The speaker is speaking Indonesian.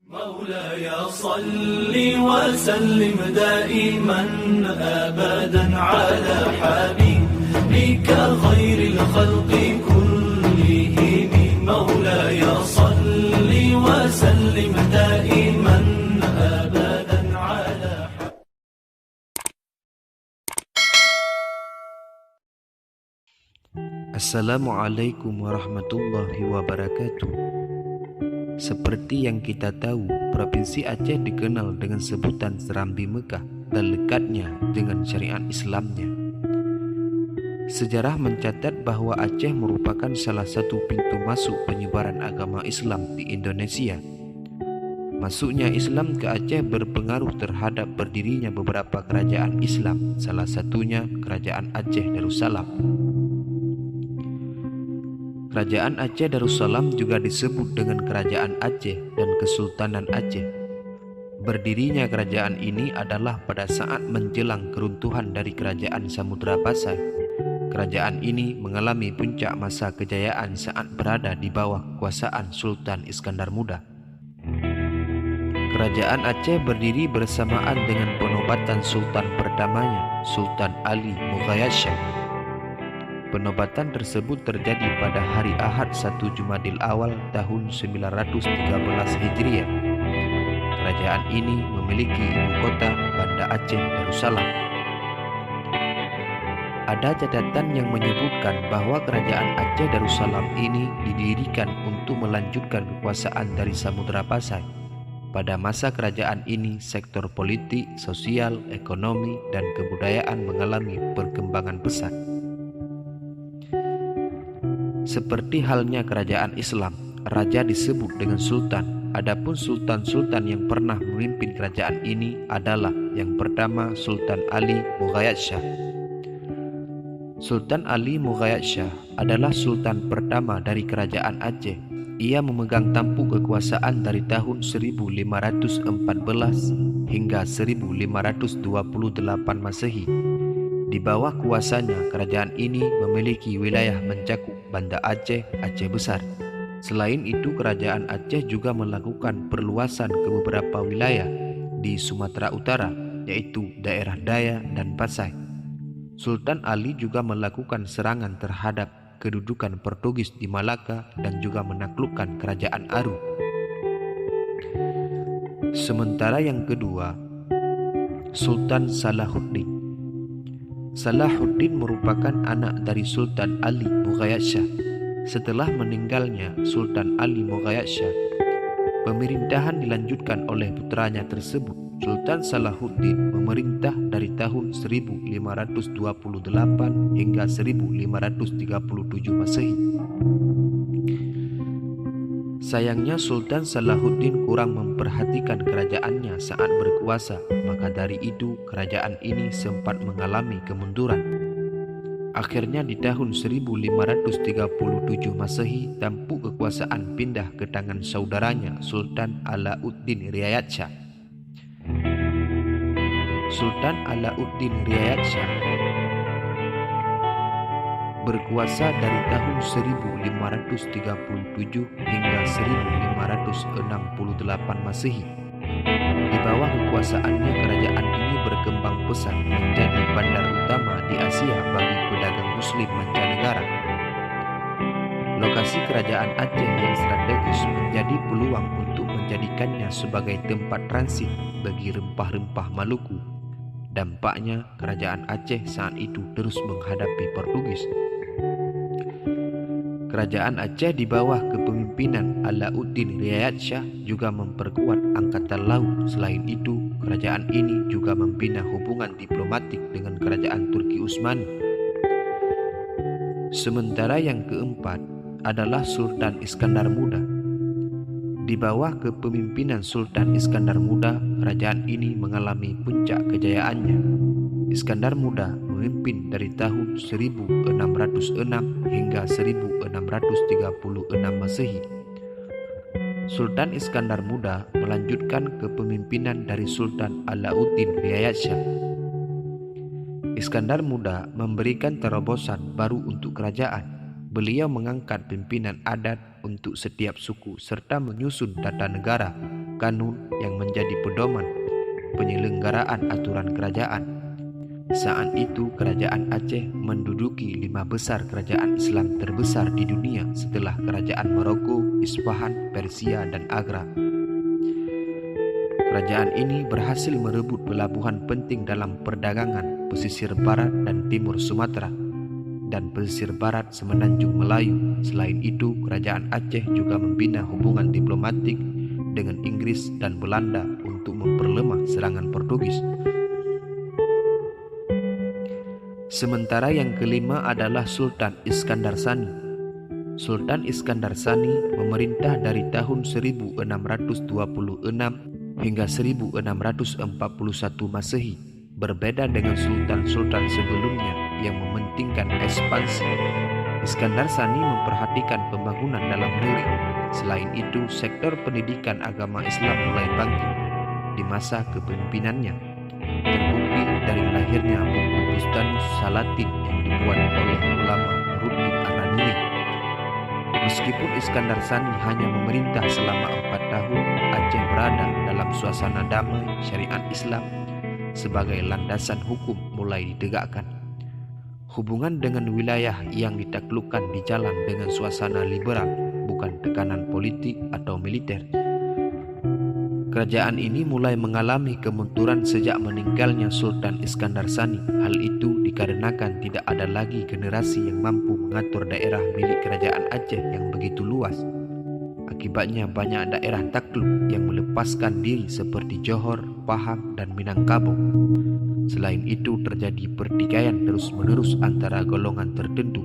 مولاي صل وسلم دائما أبدا على حبيبك خير الخلق كلهم مولاي صل وسلم دائما أبدا على Assalamualaikum warahmatullahi wabarakatuh. Seperti yang kita tahu, Provinsi Aceh dikenal dengan sebutan Serambi Mekah dan lekatnya dengan syariat Islamnya. Sejarah mencatat bahwa Aceh merupakan salah satu pintu masuk penyebaran agama Islam di Indonesia. Masuknya Islam ke Aceh berpengaruh terhadap berdirinya beberapa kerajaan Islam, salah satunya Kerajaan Aceh Darussalam. Kerajaan Aceh Darussalam juga disebut dengan Kerajaan Aceh dan Kesultanan Aceh. Berdirinya kerajaan ini adalah pada saat menjelang keruntuhan dari Kerajaan Samudra Pasai. Kerajaan ini mengalami puncak masa kejayaan saat berada di bawah kekuasaan Sultan Iskandar Muda. Kerajaan Aceh berdiri bersamaan dengan penobatan Sultan pertamanya, Sultan Ali Mughayat. Penobatan tersebut terjadi pada hari Ahad 1 Jumadil Awal tahun 913 Hijriah. Kerajaan ini memiliki ibu kota Banda Aceh Darussalam. Ada catatan yang menyebutkan bahwa Kerajaan Aceh Darussalam ini didirikan untuk melanjutkan kekuasaan dari Samudra Pasai. Pada masa kerajaan ini, sektor politik, sosial, ekonomi, dan kebudayaan mengalami perkembangan pesat. Seperti halnya kerajaan Islam, raja disebut dengan sultan. Adapun sultan-sultan yang pernah memimpin kerajaan ini adalah yang pertama Sultan Ali Mughayat Shah. Sultan Ali Mughayat Shah adalah sultan pertama dari kerajaan Aceh. Ia memegang tampuk kekuasaan dari tahun 1514 hingga 1528 Masehi. Di bawah kuasanya, kerajaan ini memiliki wilayah mencakup Banda Aceh, Aceh Besar. Selain itu, kerajaan Aceh juga melakukan perluasan ke beberapa wilayah di Sumatera Utara, yaitu daerah Daya dan Pasai. Sultan Ali juga melakukan serangan terhadap kedudukan Portugis di Malaka dan juga menaklukkan kerajaan Aru. Sementara yang kedua, Sultan Salahuddin. Salahuddin merupakan anak dari Sultan Ali Mughayat Shah. Setelah meninggalnya Sultan Ali Mughayat Shah, pemerintahan dilanjutkan oleh putranya tersebut. Sultan Salahuddin memerintah dari tahun 1528 hingga 1537 Masehi. Sayangnya Sultan Salahuddin kurang memperhatikan kerajaannya saat berkuasa, maka dari itu kerajaan ini sempat mengalami kemunduran. Akhirnya di tahun 1537 Masehi, tampuk kekuasaan pindah ke tangan saudaranya Sultan Alauddin Riayat Shah. Sultan Alauddin Riayat Shah berkuasa dari tahun 1537 hingga 1568 Masehi. Di bawah kekuasaannya, kerajaan ini berkembang pesat menjadi bandar utama di Asia bagi pedagang Muslim mancanegara. Lokasi kerajaan Aceh yang strategis menjadi peluang untuk menjadikannya sebagai tempat transit bagi rempah-rempah Maluku. Dampaknya, kerajaan Aceh saat itu terus menghadapi Portugis. Kerajaan Aceh di bawah kepemimpinan Alauddin Riayat Shah juga memperkuat angkatan laut. Selain itu, kerajaan ini juga membina hubungan diplomatik dengan kerajaan Turki Utsmani. Sementara yang keempat adalah Sultan Iskandar Muda. Di bawah kepemimpinan Sultan Iskandar Muda, kerajaan ini mengalami puncak kejayaannya. Iskandar Muda memimpin dari tahun 1606 hingga 1636 Masehi. Sultan Iskandar Muda melanjutkan kepemimpinan dari Sultan Alauddin Riayat Shah. Iskandar Muda memberikan terobosan baru untuk kerajaan. Beliau mengangkat pimpinan adat untuk setiap suku serta menyusun tata negara kanun yang menjadi pedoman penyelenggaraan aturan kerajaan. Saat itu kerajaan Aceh menduduki 5 besar kerajaan Islam terbesar di dunia setelah kerajaan Maroko, Isfahan, Persia, dan Agra. Kerajaan ini berhasil merebut pelabuhan penting dalam perdagangan pesisir barat dan timur Sumatera dan pesisir barat semenanjung Melayu. Selain itu, kerajaan Aceh juga membina hubungan diplomatik dengan Inggris dan Belanda untuk memperlemah serangan Portugis. Sementara yang kelima adalah Sultan Iskandar Sani. Sultan Iskandar Sani memerintah dari tahun 1626 hingga 1641 Masehi, berbeda dengan sultan-sultan sebelumnya yang mementingkan ekspansi. Iskandar Sani memperhatikan pembangunan dalam negeri. Selain itu, sektor pendidikan agama Islam mulai bangkit di masa kepemimpinannya. Terbukti dari lahirnya buku Bustanus Salatin yang dibuat oleh ulama Nuruddin Ar-Ranini. Meskipun Iskandar Sani hanya memerintah selama 4 tahun, Aceh berada dalam suasana damai syariat Islam sebagai landasan hukum mulai ditegakkan. Hubungan dengan wilayah yang ditaklukkan dijalan dengan suasana liberal, bukan tekanan politik atau militer. Kerajaan ini mulai mengalami kemunduran sejak meninggalnya Sultan Iskandar Sani. Hal itu dikarenakan tidak ada lagi generasi yang mampu mengatur daerah milik kerajaan Aceh yang begitu luas. Akibatnya banyak daerah takluk yang melepaskan diri seperti Johor, Pahang, dan Minangkabau. Selain itu terjadi pertikaian terus-menerus antara golongan tertentu